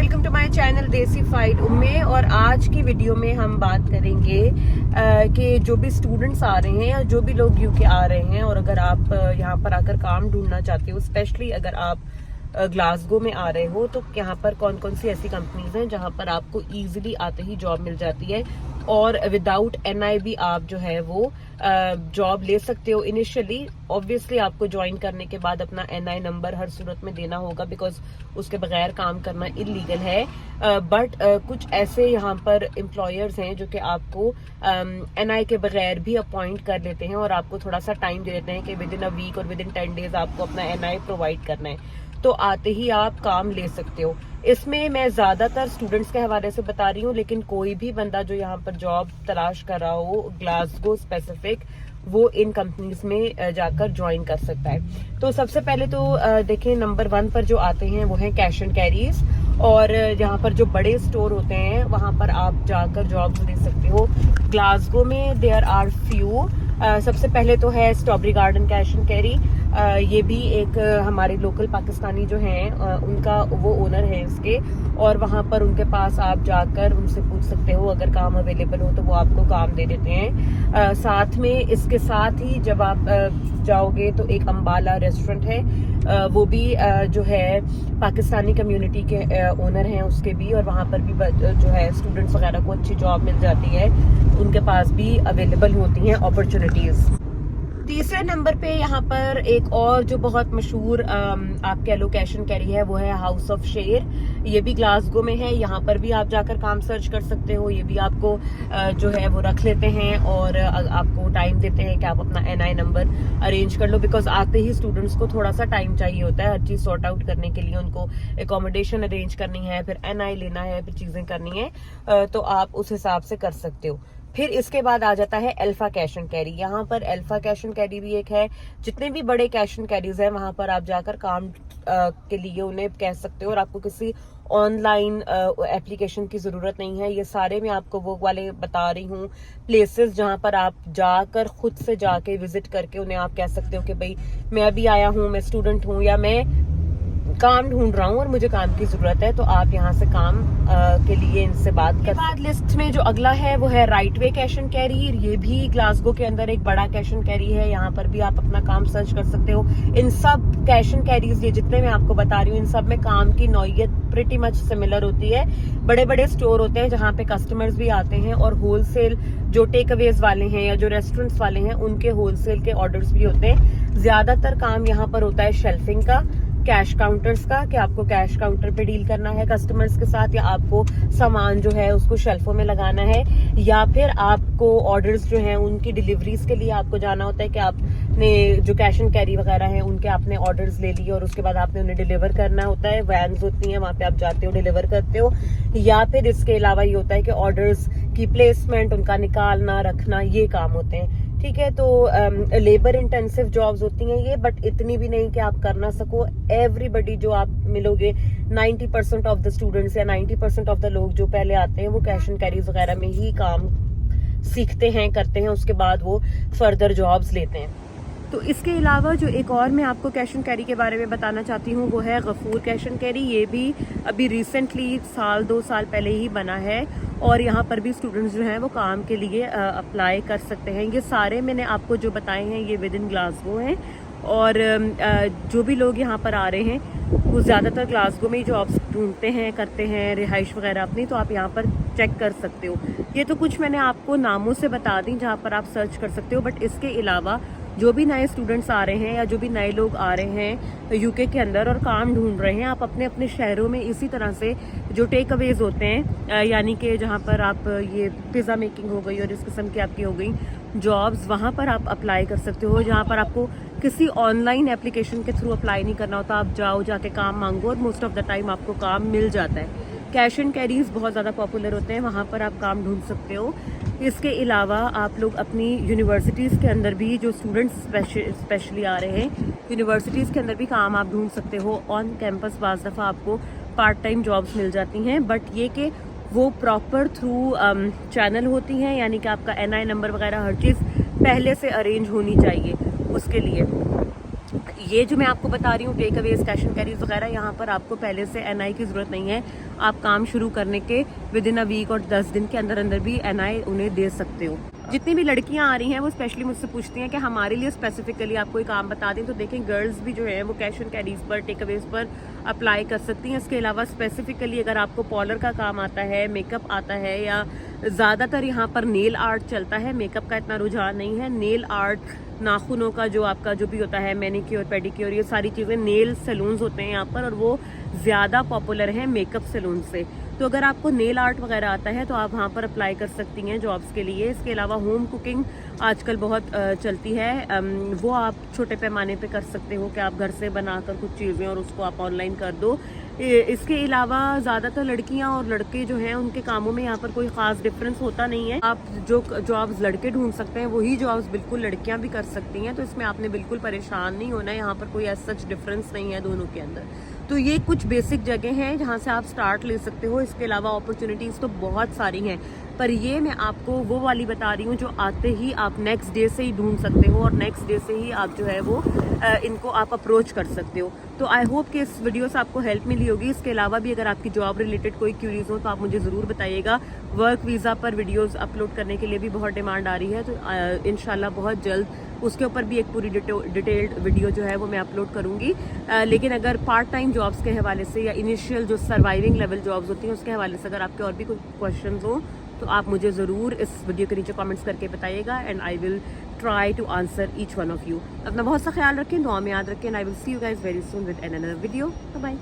Welcome to my channel देसी fight उम्मे। और आज की वीडियो में हम बात करेंगे कि जो भी स्टूडेंट्स आ रहे हैं या जो भी लोग यूके आ रहे हैं और अगर आप यहाँ पर आकर काम ढूंढना चाहते हो, स्पेशली अगर आप ग्लासगो में आ रहे हो, तो यहाँ पर कौन कौन सी ऐसी कंपनीज हैं जहाँ पर आपको इजीली आते ही जॉब मिल जाती है और विदाउट एनआई भी आप जो है वो जॉब ले सकते हो। इनिशियली ऑब्वियसली आपको ज्वाइन करने के बाद अपना एनआई नंबर हर सूरत में देना होगा, बिकॉज उसके बगैर काम करना इलीगल है। बट कुछ ऐसे यहाँ पर एम्प्लॉयर्स हैं जो कि आपको एनआई के बगैर भी अपॉइंट कर लेते हैं और आपको थोड़ा सा टाइम दे देते हैं कि विद इन अ वीक और विद इन 10 डेज आपको अपना एनआई प्रोवाइड करना है, तो आते ही आप काम ले सकते हो। इसमें मैं ज्यादातर स्टूडेंट्स के हवाले से बता रही हूँ, लेकिन कोई भी बंदा जो यहाँ पर जॉब तलाश कर रहा हो ग्लासगो स्पेसिफिक, वो इन कंपनीज में जाकर ज्वाइन कर सकता है। तो सबसे पहले तो देखें, नंबर 1 पर जो आते हैं वो है कैश एंड कैरीज, और यहाँ पर जो बड़े स्टोर होते हैं वहां पर आप जाकर जॉब ले सकते हो। ग्लासगो में देयर आर फ्यू। सबसे पहले तो है strawberry garden cash and carry. ये भी एक हमारे लोकल पाकिस्तानी जो हैं उनका वो ओनर है इसके, और वहां पर उनके पास आप जाकर उनसे पूछ सकते हो, अगर काम अवेलेबल हो तो वो आपको काम दे देते हैं। साथ में इसके साथ ही जब आप जाओगे तो एक अम्बाला रेस्टोरेंट है, वो भी जो है पाकिस्तानी कम्युनिटी के ओनर हैं उसके भी, और वहां पर भी जो है स्टूडेंट्स वगैरह को अच्छी जॉब मिल जाती है, उनके पास भी अवेलेबल होती हैं अपॉर्चुनिटीज। तीसरे नंबर पे यहाँ पर एक और जो बहुत मशहूर आप कह लो कैश एंड कैरी है, वो है हाउस ऑफ शेर। ये भी ग्लासगो में है, यहाँ पर भी आप जाकर काम सर्च कर सकते हो। ये भी आपको जो है वो रख लेते हैं और आपको टाइम देते हैं कि आप अपना एनआई नंबर अरेंज कर लो, बिकॉज आते ही स्टूडेंट्स को थोड़ा सा टाइम चाहिए होता है हर चीज सॉर्ट आउट करने के लिए। उनको एकोमोडेशन अरेंज करनी है, फिर एनआई लेना है, फिर चीजें करनी है, तो आप उस हिसाब से कर सकते हो। फिर इसके बाद आ जाता है अल्फा कैश एंड कैरी। यहाँ पर अल्फा कैश एंड कैरी भी एक है। जितने भी बड़े कैश एंड कैरीज हैं वहां पर आप जाकर काम के लिए उन्हें कह सकते हो, और आपको किसी ऑनलाइन एप्लीकेशन की जरूरत नहीं है। ये सारे मैं आपको वो वाले बता रही हूँ प्लेसेस जहां पर आप जाकर खुद से जाके विजिट करके उन्हें आप कह सकते हो कि भाई मैं अभी आया हूँ, मैं स्टूडेंट हूँ, या मैं काम ढूंढ रहा हूँ और मुझे काम की जरूरत है, तो आप यहाँ से काम के लिए इनसे बात कर। बाद लिस्ट में जो अगला है वो है right way cash and carry. ये भी ग्लासगो के अंदर एक बड़ा कैश एंड कैरी है, यहाँ पर भी आप अपना काम सर्च कर सकते हो। इन सब कैश एंड कैरीज, ये जितने मैं आपको बता रही हूँ, इन सब में काम की नौयत प्रिटी मच सिमिलर होती है। बड़े बड़े स्टोर होते हैं जहाँ पे कस्टमर्स भी आते हैं, और होलसेल जो टेक अवेज वाले हैं या जो रेस्टोरेंट्स वाले हैं उनके होलसेल के ऑर्डर्स भी होते हैं। ज्यादातर काम यहाँ पर होता है शेल्फिंग का, कैश काउंटर्स का, कि आपको कैश काउंटर पे डील करना है कस्टमर्स के साथ, या आपको सामान जो है उसको शेल्फों में लगाना है, या फिर आपको ऑर्डर्स जो हैं उनकी डिलीवरीज के लिए आपको जाना होता है कि आपने जो कैश एंड कैरी वगैरह हैं उनके आपने ऑर्डर्स ले लिए और उसके बाद आपने उन्हें डिलीवर करना होता है। वैन्स होती हैं, वहां पे आप जाते हो, डिलीवर करते हो। या फिर इसके अलावा ये होता है कि ऑर्डर्स की प्लेसमेंट, उनका निकालना रखना, ये काम होते हैं। ठीक है, तो लेबर इंटेंसिव जॉब्स होती हैं ये, बट इतनी भी नहीं कि आप कर ना सको। एवरीबडी जो आप मिलोगे, 90% ऑफ द स्टूडेंट्स या 90% ऑफ द लोग जो पहले आते हैं वो कैश एंड कैरीज वगैरह में ही काम सीखते हैं, करते हैं, उसके बाद वो फर्दर जॉब्स लेते हैं। तो इसके अलावा जो एक और मैं आपको कैश एंड कैरी के बारे में बताना चाहती हूँ वो है गफूर कैश एंड कैरी। ये भी अभी रिसेंटली 1-2 साल पहले ही बना है, और यहाँ पर भी स्टूडेंट्स जो हैं वो काम के लिए अप्लाई कर सकते हैं। ये सारे मैंने आपको जो बताए हैं ये विद इन ग्लासगो हैं, और जो भी लोग यहाँ पर आ रहे हैं वो ज़्यादातर ग्लासगो में ही जॉब्स ढूंढते हैं, करते हैं रिहाइश वगैरह अपनी, तो आप यहाँ पर चेक कर सकते हो। ये तो कुछ मैंने आपको नामों से बता दी जहाँ पर आप सर्च कर सकते हो, बट इसके अलावा जो भी नए स्टूडेंट्स आ रहे हैं या जो भी नए लोग आ रहे हैं यूके के अंदर और काम ढूंढ रहे हैं, आप अपने अपने शहरों में इसी तरह से जो टेक अवेज होते हैं, यानी कि जहाँ पर आप ये पिज़्ज़ा मेकिंग हो गई और इस किस्म की आपकी हो गई जॉब्स, वहाँ पर आप अप्लाई कर सकते हो। जहाँ पर आपको किसी ऑनलाइन एप्लीकेशन के थ्रू अप्लाई नहीं करना होता, आप जाओ, जाके काम मांगो, और मोस्ट ऑफ द टाइम आपको काम मिल जाता है। कैश एंड कैरीज बहुत ज़्यादा पॉपुलर होते हैं, वहाँ पर आप काम ढूंढ सकते हो। इसके अलावा आप लोग अपनी यूनिवर्सिटीज़ के अंदर भी, जो स्टूडेंट्स स्पेशली आ रहे हैं, यूनिवर्सिटीज़ के अंदर भी काम आप ढूंढ सकते हो। ऑन कैंपस बाज़ दफ़ा आपको पार्ट टाइम जॉब्स मिल जाती हैं, बट ये कि वो प्रॉपर थ्रू चैनल होती हैं, यानी कि आपका एनआई नंबर वगैरह हर चीज़ पहले से अरेंज होनी चाहिए उसके लिए। ये जो मैं आपको बता रही हूँ takeaways, cash and carries वगैरह, यहाँ पर आपको पहले से एनआई की ज़रूरत नहीं है। आप काम शुरू करने के विद इन अ वीक और 10 दिन के अंदर अंदर भी एनआई उन्हें दे सकते हो। जितनी भी लड़कियां आ रही हैं वो स्पेशली मुझसे पूछती हैं कि हमारे लिए स्पेसिफिकली आप कोई काम बता दें, तो देखें गर्ल्स भी जो है वो कैश एंड कैरीज पर, टेक अवेज पर अप्लाई कर सकती हैं। इसके अलावा स्पेसिफिकली अगर आपको पॉलर का काम आता है, मेकअप आता है, या ज़्यादातर यहाँ पर नेल आर्ट चलता है, मेकअप का इतना रुझान नहीं है, नेल आर्ट, नाखूनों का जो आपका जो भी होता है, मैनिक्योर, पेडिक्योर, ये सारी चीज़ें, नेल सैलून्स होते हैं यहाँ पर और वो ज़्यादा पॉपुलर हैं मेकअप सैलून से। तो अगर आपको नेल आर्ट वगैरह आता है तो आप वहाँ पर अप्लाई कर सकती हैं जॉब्स के लिए। इसके अलावा होम कुकिंग आजकल बहुत चलती है, वो आप छोटे पैमाने पे कर सकते हो कि आप घर से बनाकर कुछ चीज़ें और उसको आप ऑनलाइन कर दो। इसके अलावा ज़्यादातर लड़कियां और लड़के जो हैं उनके कामों में यहाँ पर कोई ख़ास डिफरेंस होता नहीं है। आप जो जॉब्स लड़के ढूंढ सकते हैं वही जॉब्स बिल्कुल लड़कियां भी कर सकती हैं, तो इसमें आपने बिल्कुल परेशान नहीं होना है। यहाँ पर कोई ऐसा सच डिफरेंस नहीं है दोनों के अंदर। तो ये कुछ बेसिक जगह हैं जहाँ से आप स्टार्ट ले सकते हो। इसके अलावा अपॉर्चुनिटीज़ तो बहुत सारी हैं, पर ये मैं आपको वो वाली बता रही हूँ जो आते ही आप नेक्स्ट डे से ही ढूंढ सकते हो और नेक्स्ट डे से ही आप जो है वो इनको आप अप्रोच कर सकते हो। तो आई होप कि इस वीडियो से आपको हेल्प मिली होगी। इसके अलावा भी अगर आपकी जॉब रिलेटेड कोई क्यूरीज हो तो आप मुझे ज़रूर बताइएगा। वर्क वीज़ा पर वीडियोज़ अपलोड करने के लिए भी बहुत डिमांड आ रही है, तो इंशाल्लाह बहुत जल्द उसके ऊपर भी एक पूरी डिटेल्ड वीडियो जो है वो मैं अपलोड करूँगी। लेकिन अगर पार्ट टाइम जॉब्स के हवाले से या इनिशियल जो सर्वाइविंग लेवल जॉब्स होती हैं उसके हवाले से अगर आपके और भी कोई क्वेश्चन हो तो आप मुझे ज़रूर इस वीडियो के नीचे कमेंट्स करके बताइएगा, and I will try to answer each one of you. अपना बहुत सा ख्याल रखें, दुआ में याद रखें, and I will see you guys very soon with another video. Bye.